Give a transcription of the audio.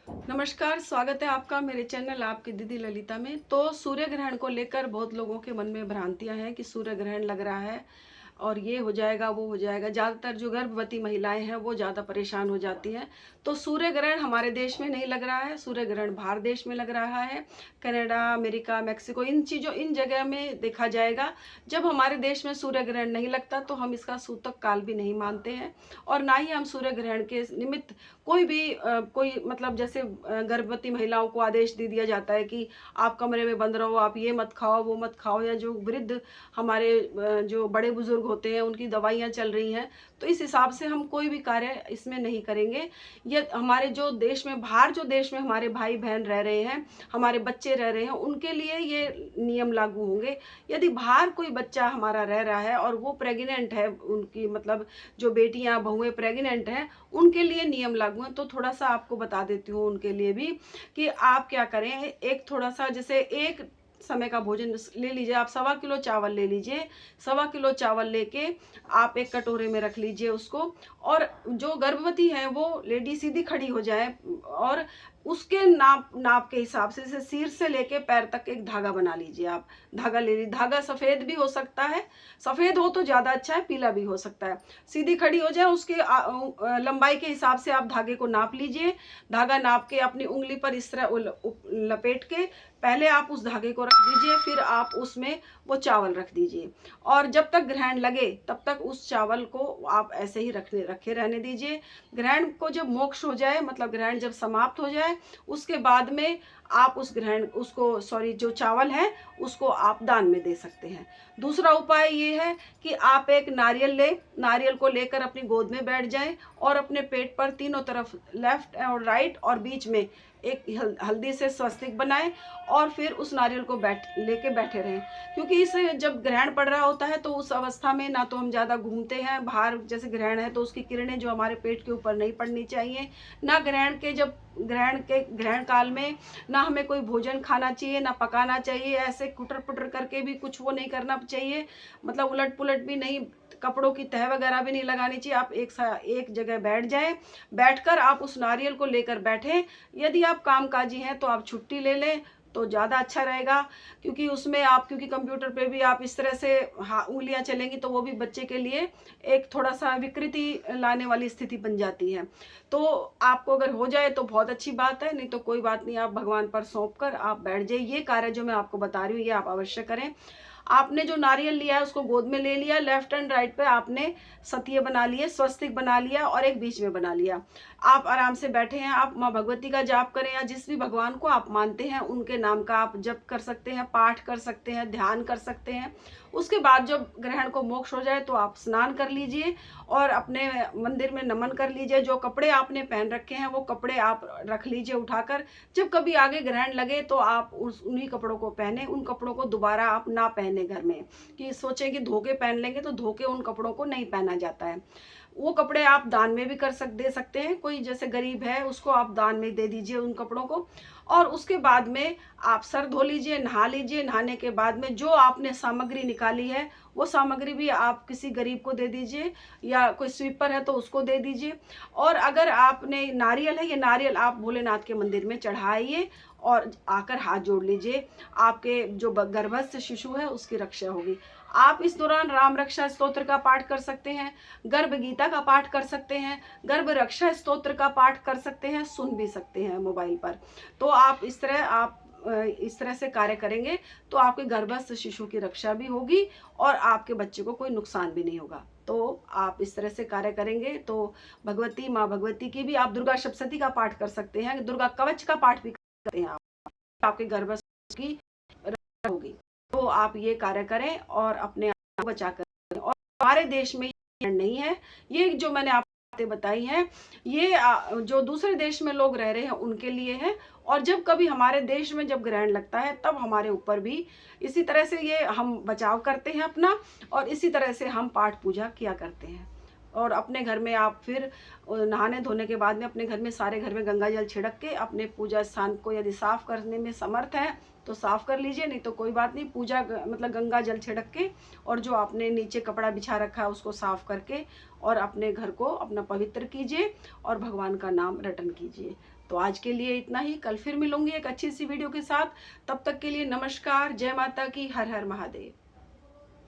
नमस्कार, स्वागत है आपका मेरे चैनल आपकी दीदी ललिता में। तो सूर्य ग्रहण को लेकर बहुत लोगों के मन में भ्रांतियां हैं कि सूर्य ग्रहण लग रहा है और ये हो जाएगा वो हो जाएगा। ज़्यादातर जो गर्भवती महिलाएं हैं वो ज़्यादा परेशान हो जाती हैं। तो सूर्य ग्रहण हमारे देश में नहीं लग रहा है, सूर्य ग्रहण बाहर देश में लग रहा है। कनाडा, अमेरिका, मेक्सिको, इन जगह में देखा जाएगा। जब हमारे देश में सूर्य ग्रहण नहीं लगता तो हम इसका सूतक काल भी नहीं मानते हैं और ना ही हम सूर्य ग्रहण के निमित्त कोई भी कोई मतलब जैसे गर्भवती महिलाओं को आदेश दे दिया जाता है कि आप कमरे में बंद रहो, आप ये मत खाओ वो मत खाओ, या जो वृद्ध हमारे जो बड़े बुजुर्ग होते हैं उनकी दवाइयाँ चल रही हैं, तो इस हिसाब से हम कोई भी कार्य इसमें नहीं करेंगे। ये हमारे जो देश में बाहर जो देश में हमारे भाई बहन रह रहे हैं, हमारे बच्चे रह रहे हैं, उनके लिए ये नियम लागू होंगे। यदि बाहर कोई बच्चा हमारा रह रहा है और वो प्रेग्नेंट है, उनकी मतलब जो बेटियां बहुएं प्रेग्नेंट हैं, उनके लिए नियम लागू हैं। तो थोड़ा सा आपको बता देती हूँ उनके लिए भी कि आप क्या करें। एक थोड़ा सा जैसे एक समय का भोजन ले लीजिए, आप 1.25 किलो चावल ले लीजिए। 1.25 किलो चावल लेके आप एक कटोरे में रख लीजिए उसको, और जो गर्भवती है वो लेडी सीधी खड़ी हो जाए और उसके नाप नाप के हिसाब से जैसे सिर से लेके पैर तक एक धागा बना लीजिए। आप धागा ले लीजिए, धागा सफ़ेद भी हो सकता है, सफ़ेद हो तो ज़्यादा अच्छा है, पीला भी हो सकता है। सीधी खड़ी हो जाए, उसके लंबाई के हिसाब से आप धागे को नाप लीजिए। धागा नाप के अपनी उंगली पर इस तरह लपेट के पहले आप उस धागे को रख दीजिए, फिर आप उसमें वो चावल रख दीजिए और जब तक ग्रहण लगे तब तक उस चावल को आप ऐसे ही रखे रहने दीजिए। ग्रहण को जब मोक्ष हो जाए, मतलब ग्रहण जब समाप्त हो जाए, उसके बाद में आप उस ग्रहण उसको जो चावल है उसको आप दान में दे सकते हैं। दूसरा उपाय ये है कि आप एक नारियल नारियल को लेकर अपनी गोद में बैठ जाएं और अपने पेट पर तीनों तरफ लेफ्ट और राइट और बीच में एक हल्दी से स्वस्तिक बनाएं और फिर उस नारियल को लेके बैठे रहें। क्योंकि इस जब ग्रहण पड़ रहा होता है तो उस अवस्था में ना तो हम ज़्यादा घूमते हैं बाहर, जैसे ग्रहण है तो उसकी किरणें जो हमारे पेट के ऊपर नहीं पड़नी चाहिए। ना ग्रहण काल में ना हमें कोई भोजन खाना चाहिए, ना पकाना चाहिए। ऐसे कुटर पुटर करके भी कुछ वो नहीं करना चाहिए, मतलब उलट पुलट भी नहीं, कपड़ों की तह वगैरह भी नहीं लगानी चाहिए। आप एक जगह बैठ जाएं, बैठकर आप उस नारियल को लेकर बैठें। यदि आप कामकाजी हैं तो आप छुट्टी ले लें तो ज़्यादा अच्छा रहेगा, क्योंकि उसमें आप कंप्यूटर पे भी आप इस तरह से उंगलियां चलेंगी तो वो भी बच्चे के लिए एक थोड़ा सा विकृति लाने वाली स्थिति बन जाती है। तो आपको अगर हो जाए तो बहुत अच्छी बात है, नहीं तो कोई बात नहीं, आप भगवान पर सौंप कर आप बैठ जाइए। ये कार्य जो मैं आपको बता रही हूँ ये आप अवश्य करें। आपने जो नारियल लिया है उसको गोद में ले लिया, लेफ्ट एंड राइट पे आपने सतिये बना लिए, स्वस्तिक बना लिया और एक बीच में बना लिया। आप आराम से बैठे हैं, आप माँ भगवती का जाप करें या जिस भी भगवान को आप मानते हैं उनके नाम का आप जप कर सकते हैं, पाठ कर सकते हैं, ध्यान कर सकते हैं। उसके बाद जब ग्रहण को मोक्ष हो जाए तो आप स्नान कर लीजिए और अपने मंदिर में नमन कर लीजिए। जो कपड़े आपने पहन रखे हैं वो कपड़े आप रख लीजिए उठाकर। जब कभी आगे ग्रहण लगे तो आप उन्हीं कपड़ों को पहने, उन कपड़ों को दोबारा आप ना पहने घर में, कि सोचें कि धोके पहन लेंगे, तो धोके उन कपड़ों को नहीं पहना जाता है। वो कपड़े आप दान में भी दे सकते हैं, कोई जैसे गरीब है उसको आप दान में दे दीजिए उन कपड़ों को। और उसके बाद में आप सर धो लीजिए, नहा लीजिए। नहाने के बाद में जो आपने सामग्री निकाली है वो सामग्री भी आप किसी गरीब को दे दीजिए, या कोई स्वीपर है तो उसको दे दीजिए। और अगर आपने नारियल है, ये नारियल आप भोलेनाथ के मंदिर में चढ़ाइए और आकर हाथ जोड़ लीजिए। आपके जो गर्भस्थ शिशु है उसकी रक्षा होगी। आप इस दौरान राम रक्षा स्तोत्र का पाठ कर सकते हैं, गर्भ गीता का पाठ कर सकते हैं, गर्भ रक्षा स्तोत्र का पाठ कर सकते हैं, सुन भी सकते हैं मोबाइल पर। तो आप इस तरह से कार्य करेंगे तो आपके गर्भस्थ शिशु की रक्षा भी होगी और आपके बच्चे को कोई नुकसान भी नहीं होगा। तो आप इस तरह से कार्य करेंगे तो भगवती माँ भगवती की भी, आप दुर्गा सप्तशती का पाठ कर सकते हैं, दुर्गा कवच का पाठ भी कर सकते हैं। आपके गर्भस्थ की रक्षा होगी। तो आप ये कार्य करें और अपने आप को बचा कर। और हमारे देश में ये नहीं है, ये जो मैंने आपको बातें बताई हैं ये जो दूसरे देश में लोग रह रहे हैं उनके लिए है। और जब कभी हमारे देश में जब ग्रहण लगता है तब हमारे ऊपर भी इसी तरह से ये हम बचाव करते हैं अपना, और इसी तरह से हम पाठ पूजा किया करते हैं। और अपने घर में आप फिर नहाने धोने के बाद में अपने घर में सारे घर में गंगा जल छिड़क के अपने पूजा स्थान को यदि साफ करने में समर्थ है तो साफ कर लीजिए, नहीं तो कोई बात नहीं। पूजा मतलब गंगा जल छिड़क के और जो आपने नीचे कपड़ा बिछा रखा है उसको साफ करके और अपने घर को अपना पवित्र कीजिए और भगवान का नाम रटन कीजिए। तो आज के लिए इतना ही, कल फिर मिलूंगी एक अच्छी सी वीडियो के साथ। तब तक के लिए नमस्कार, जय माता की, हर हर महादेव।